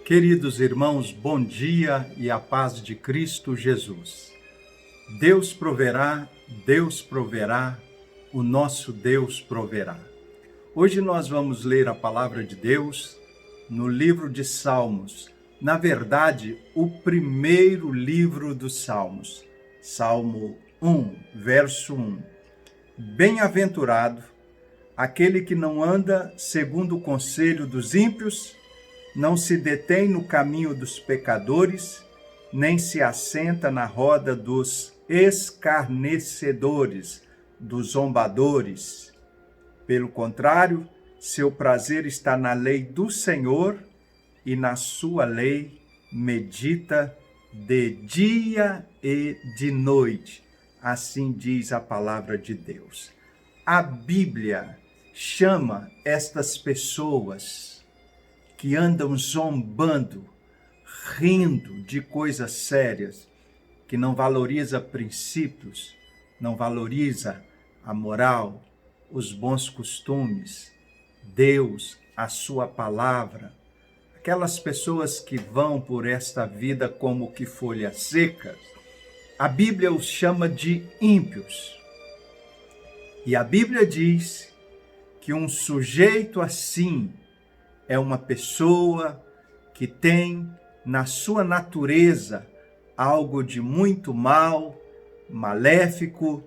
Queridos irmãos, bom dia e a paz de Cristo Jesus. Deus proverá, o nosso Deus proverá. Hoje nós vamos ler a palavra de Deus no livro de Salmos. Na verdade, o primeiro livro dos Salmos. Salmo 1, verso 1. Bem-aventurado aquele que não anda segundo o conselho dos ímpios, não se detém no caminho dos pecadores, nem se assenta na roda dos escarnecedores, dos zombadores. Pelo contrário, seu prazer está na lei do Senhor e na sua lei medita de dia e de noite. Assim diz a palavra de Deus. A Bíblia chama estas pessoas que andam zombando, rindo de coisas sérias, que não valoriza princípios, não valoriza a moral, os bons costumes, Deus, a sua palavra. Aquelas pessoas que vão por esta vida como que folhas secas, a Bíblia os chama de ímpios. E a Bíblia diz que um sujeito assim é uma pessoa que tem na sua natureza algo de muito mal, maléfico,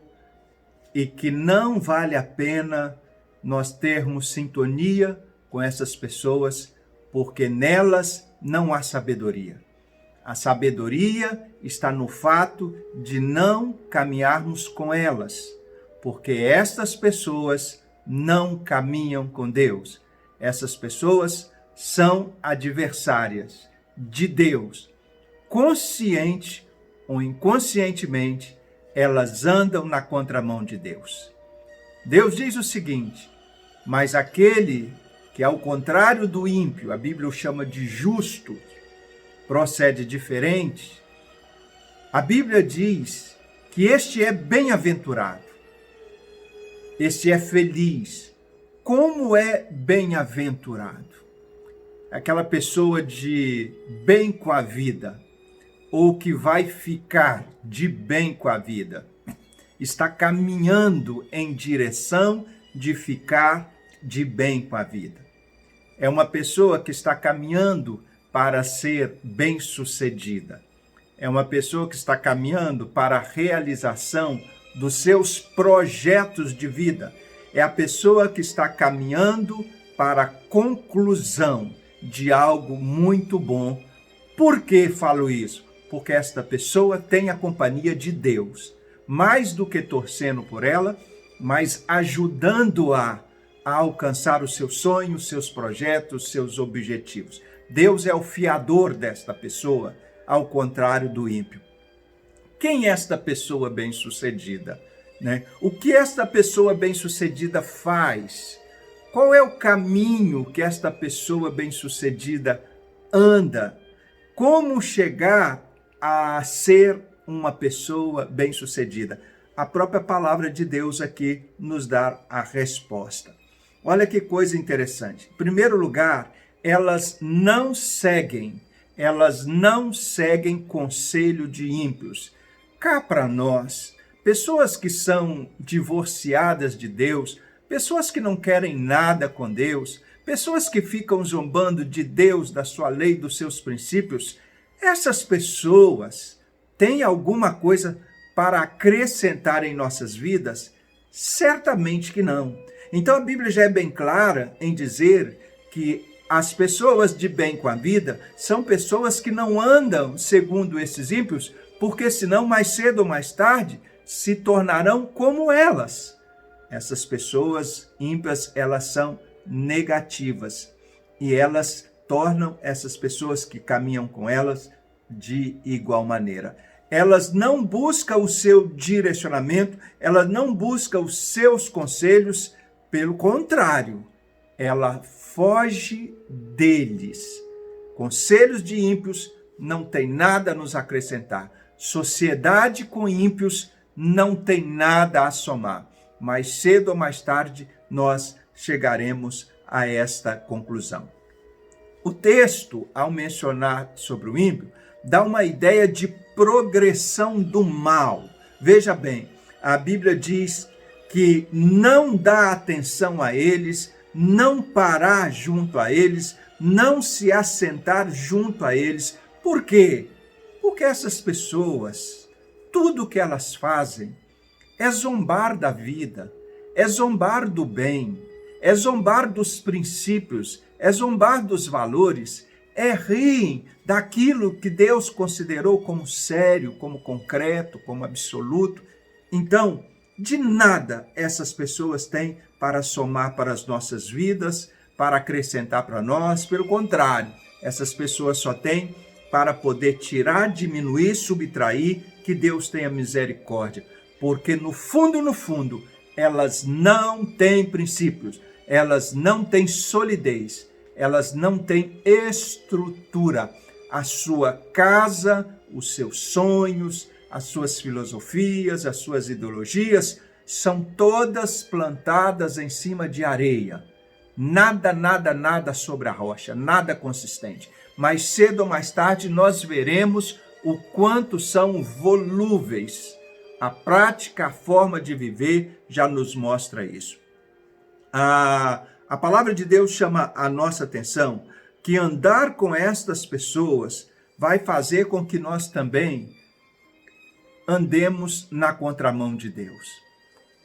e que não vale a pena nós termos sintonia com essas pessoas, porque nelas não há sabedoria. A sabedoria está no fato de não caminharmos com elas, porque estas pessoas não caminham com Deus. Essas pessoas são adversárias de Deus. Consciente ou inconscientemente, elas andam na contramão de Deus. Deus diz o seguinte: mas aquele que, ao contrário do ímpio, a Bíblia o chama de justo, procede diferente, a Bíblia diz que este é bem-aventurado, este é feliz. Como é bem-aventurado? Aquela pessoa de bem com a vida, ou que vai ficar de bem com a vida, está caminhando em direção de ficar de bem com a vida. É uma pessoa que está caminhando para ser bem-sucedida. É uma pessoa que está caminhando para a realização dos seus projetos de vida. É a pessoa que está caminhando para a conclusão de algo muito bom. Por que falo isso? Porque esta pessoa tem a companhia de Deus, mais do que torcendo por ela, mas ajudando-a a alcançar os seus sonhos, seus projetos, seus objetivos. Deus é o fiador desta pessoa, ao contrário do ímpio. Quem é esta pessoa bem-sucedida? O que esta pessoa bem-sucedida faz? Qual é o caminho que esta pessoa bem-sucedida anda? Como chegar a ser uma pessoa bem-sucedida? A própria palavra de Deus aqui nos dá a resposta. Olha que coisa interessante. Em primeiro lugar, elas não seguem conselho de ímpios. Cá para nós, pessoas que são divorciadas de Deus, pessoas que não querem nada com Deus, pessoas que ficam zombando de Deus, da sua lei, dos seus princípios, essas pessoas têm alguma coisa para acrescentar em nossas vidas? Certamente que não. Então a Bíblia já é bem clara em dizer que as pessoas de bem com a vida são pessoas que não andam segundo esses ímpios, porque senão mais cedo ou mais tarde se tornarão como elas. Essas pessoas ímpias, elas são negativas e elas tornam essas pessoas que caminham com elas de igual maneira. Elas não buscam o seu direcionamento, elas não buscam os seus conselhos, pelo contrário, ela foge deles. Conselhos de ímpios não tem nada a nos acrescentar. Sociedade com ímpios não tem nada a somar. Mais cedo ou mais tarde, nós chegaremos a esta conclusão. O texto, ao mencionar sobre o ímpio, dá uma ideia de progressão do mal. Veja bem, a Bíblia diz que não dá atenção a eles, não parar junto a eles, não se assentar junto a eles. Por quê? Porque essas pessoas, tudo que elas fazem é zombar da vida, é zombar do bem, é zombar dos princípios, é zombar dos valores, é rir daquilo que Deus considerou como sério, como concreto, como absoluto. Então, de nada essas pessoas têm para somar para as nossas vidas, para acrescentar para nós. Pelo contrário, essas pessoas só têm para poder tirar, diminuir, subtrair, que Deus tenha misericórdia. Porque no fundo, elas não têm princípios, elas não têm solidez, elas não têm estrutura. A sua casa, os seus sonhos, as suas filosofias, as suas ideologias, são todas plantadas em cima de areia. Nada sobre a rocha, nada consistente. Mais cedo ou mais tarde nós veremos o quanto são volúveis. A prática, a forma de viver já nos mostra isso. A palavra de Deus chama a nossa atenção que andar com estas pessoas vai fazer com que nós também andemos na contramão de Deus.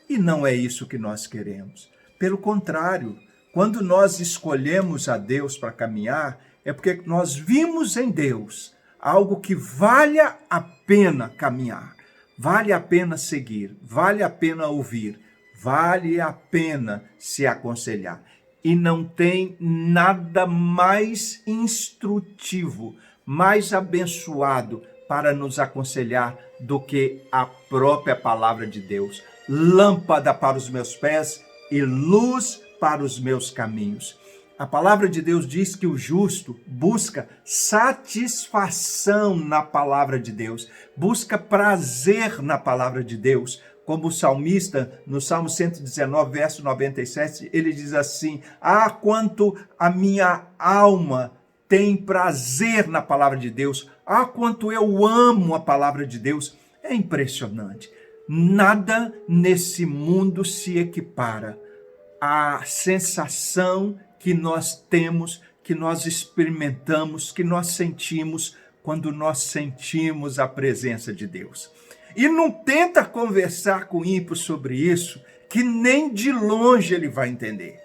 E não é isso que nós queremos. Pelo contrário, quando nós escolhemos a Deus para caminhar, é porque nós vimos em Deus algo que vale a pena caminhar, vale a pena seguir, vale a pena ouvir, vale a pena se aconselhar. E não tem nada mais instrutivo, mais abençoado para nos aconselhar do que a própria palavra de Deus. Lâmpada para os meus pés e luz para os meus caminhos. A palavra de Deus diz que o justo busca satisfação na palavra de Deus, busca prazer na palavra de Deus. Como o salmista, no Salmo 119, verso 97, ele diz assim: ah, quanto a minha alma tem prazer na palavra de Deus, ah, quanto eu amo a palavra de Deus. É impressionante. Nada nesse mundo se equipara à sensação que nós temos, que nós experimentamos, que nós sentimos quando nós sentimos a presença de Deus. E não tenta conversar com o ímpio sobre isso, que nem de longe ele vai entender.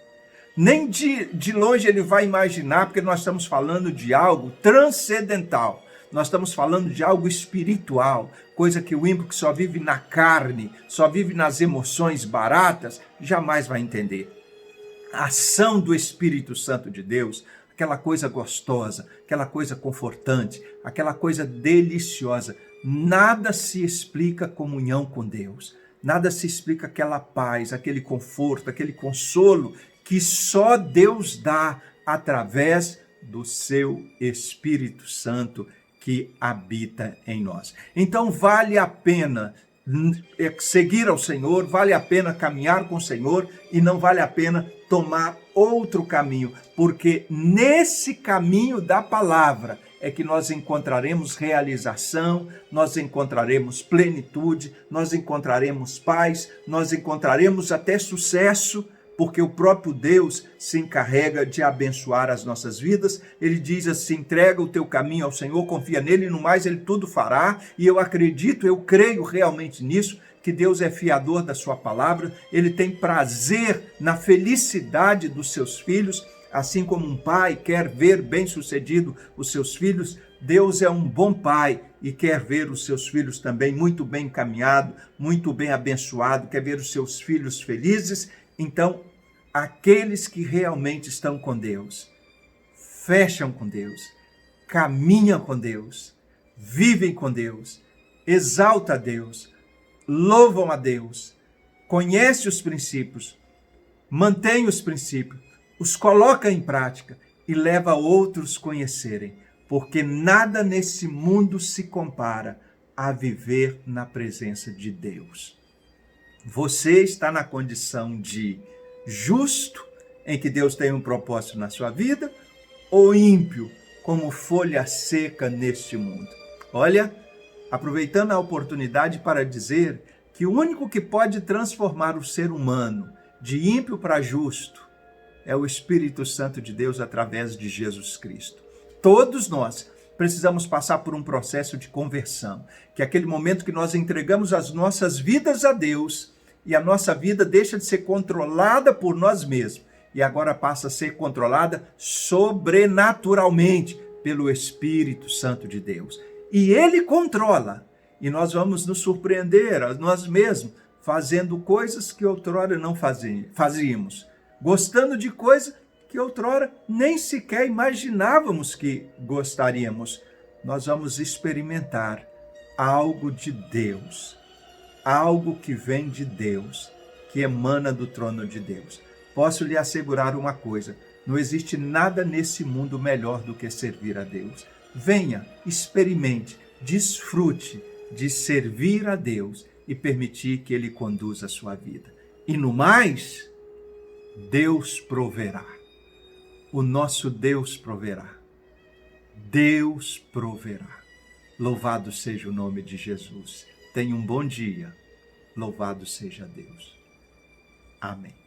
Nem de longe ele vai imaginar, porque nós estamos falando de algo transcendental. Nós estamos falando de algo espiritual, coisa que o ímpio que só vive na carne, só vive nas emoções baratas, jamais vai entender. A ação do Espírito Santo de Deus, aquela coisa gostosa, aquela coisa confortante, aquela coisa deliciosa, nada se explica comunhão com Deus. Nada se explica aquela paz, aquele conforto, aquele consolo que só Deus dá através do seu Espírito Santo que habita em nós. Então vale a pena seguir ao Senhor, vale a pena caminhar com o Senhor e não vale a pena tomar outro caminho, porque nesse caminho da palavra é que nós encontraremos realização, nós encontraremos plenitude, nós encontraremos paz, nós encontraremos até sucesso, porque o próprio Deus se encarrega de abençoar as nossas vidas. Ele diz assim: entrega o teu caminho ao Senhor, confia nele, e no mais ele tudo fará. E eu acredito, eu creio realmente nisso, que Deus é fiador da sua palavra, ele tem prazer na felicidade dos seus filhos, assim como um pai quer ver bem-sucedido os seus filhos. Deus é um bom pai e quer ver os seus filhos também muito bem encaminhados, muito bem abençoados, quer ver os seus filhos felizes. Então, aqueles que realmente estão com Deus, fecham com Deus, caminham com Deus, vivem com Deus, exaltam a Deus, louvam a Deus, conhecem os princípios, mantêm os princípios, os coloca em prática e leva outros a conhecerem, porque nada nesse mundo se compara a viver na presença de Deus. Você está na condição de justo, em que Deus tem um propósito na sua vida, o ímpio como folha seca neste mundo. Olha, aproveitando a oportunidade para dizer que o único que pode transformar o ser humano de ímpio para justo é o Espírito Santo de Deus através de Jesus Cristo. Todos nós precisamos passar por um processo de conversão, que é aquele momento que nós entregamos as nossas vidas a Deus e a nossa vida deixa de ser controlada por nós mesmos e agora passa a ser controlada sobrenaturalmente pelo Espírito Santo de Deus. E Ele controla. E nós vamos nos surpreender a nós mesmos, fazendo coisas que outrora não fazíamos, gostando de coisas que outrora nem sequer imaginávamos que gostaríamos. Nós vamos experimentar algo de Deus, algo que vem de Deus, que emana do trono de Deus. Posso lhe assegurar uma coisa, não existe nada nesse mundo melhor do que servir a Deus. Venha, experimente, desfrute de servir a Deus e permitir que Ele conduza a sua vida. E no mais, Deus proverá. O nosso Deus proverá. Deus proverá. Louvado seja o nome de Jesus. Tenha um bom dia. Louvado seja Deus. Amém.